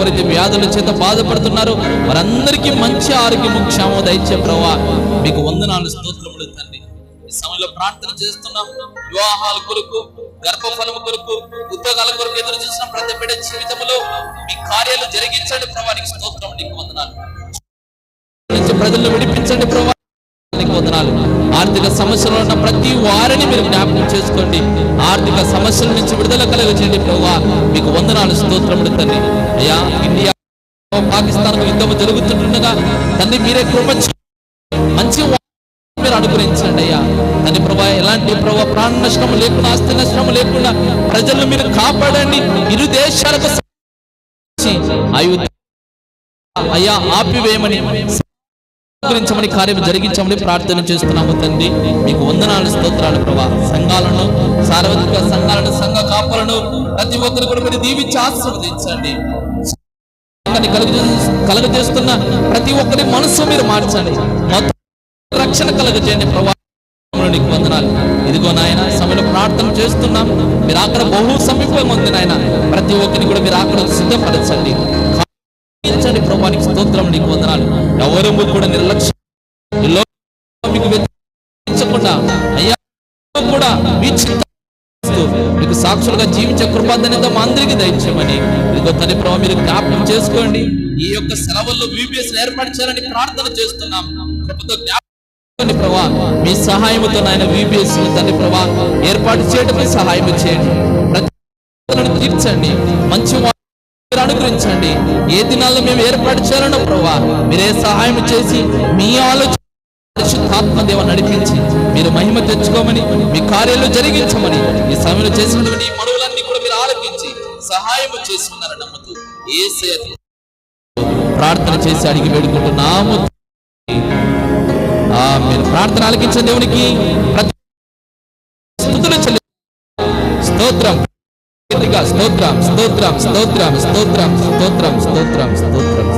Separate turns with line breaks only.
ఎవరైతే వ్యాధుల చేత బాధపడుతున్నారో వారందరికీ మంచి ఆరోగ్యము క్షేమము దయచే ప్రభువా మీకు వందనాలు స్తోత్రములు తండ్రి. ఈ సమయంలో ప్రార్థన చేస్తున్నాం. వివాహాల కొరకు, గర్భఫలము కొరకు, ఉద్యోగాల కొరకు ఎదురు చూసిన ప్రతి బిడ్డ జీవితంలో మీ కార్యాలు జరిగించండి ప్రభువా, నీకు స్తోత్రం, నీకు వందనాలు. ప్రజలను విడిపించండి ప్రభువా, నీకు వందనాలు. ఆర్థిక సమస్యలు ఉన్న ప్రతి వారిని మీరు జ్ఞాపకం చేసుకోండి. ఆర్థిక సమస్యల నుంచి విడుదల కలగచేయండి ప్రభువా, మీకు వందనాలు స్తోత్రములు తండ్రి. అయ్యా, ఇండియా పాకిస్తాన్ యుద్ధం జరుగుతుండగా తండ్రి మీరే కృప మంచి మీరు అనుగ్రహించండి అయ్యా తండ్రి ప్రభువా. ఎలాంటి ప్రభువా ప్రాణ నష్టం లేకుండా, ఆస్తి నష్టం లేకుండా ప్రజలను మీరు కాపాడండి. ఇరు దేశాలకు అయ్యా ఆపివేయమని గురించమని కార్యం జరిగించమని ప్రార్థన చేస్తున్నాము తండ్రి, మీకు వందనాలు స్తోత్రాలు ప్రభా. సంఘాలను, సార్వత్రిక సంఘాలను, సంఘ కాపులను ప్రతి ఒక్కరు కూడా మీరు దీవించి ఆశీర్వదించండి. కలుగజేస్తున్న ప్రతి ఒక్కరి మనసు మీరు మార్చండి, మొత్తం రక్షణ కలుగజేయండి ప్రభా, నీకు వందనాలు. ఇదిగో నాయన సమయంలో ప్రార్థన చేస్తున్నాం. మీరు అక్కడ బహు సమీపంగా ఉంది నాయన, ప్రతి ఒక్కరిని కూడా మీరు అక్కడ సిద్ధపరచండి ప్రభా, నీకు స్తోత్రం, నీకు వందనాలు. ఎవరు కూడా నిర్లక్ష్యం అయ్యా కూడా మీకు సాక్షులుగా జీవించే కృపాదనేదో మా అందరికీ దయచేయమని ఇదిగో తండ్రి ప్రభా మీరు జ్ఞాపకం చేసుకోండి. ఈ యొక్క సెలవుల్లో VBS ఏర్పాటు చేయాలని ప్రార్థన చేస్తున్నాం. కృపతో జ్ఞాపకం ప్రభా, మీ సహాయంతో నాయన VBS తండ్రి ప్రభా ఏర్పాటు చేయడం సహాయం చేయండి. ప్రతి తీర్చండి, మంచి అనుగ్రహించండి. ఏ దినాల్లో మేము ఏర్పాటు చేయాలనో ప్రభా మీరే సహాయం చేసి మీ ఆలోచన పరిశుద్ధాత్మ దేవ నడిపించి మీరు మహిమ తెచ్చుకోమని, మీ కార్యాలు జరిగించమని ఈ సమయంలో చేసినటువంటి ఈ మనవులన్నీ కూడా మీరు ఆలకించి సహాయం చేసి ఉన్నారని నమ్ముతూ యేసయ్య ప్రార్థన చేసి అడిగి వేడుకుంటున్నాము. మీరు ప్రార్థన ఆలకించిన దేవునికి స్తుతులు చెల్లి స్తోత్రం, స్తోత్రం స్తోత్రం స్తోత్రం స్తోత్రం స్తోత్రం స్తోత్రం స్తోత్రం స్తోత్రం.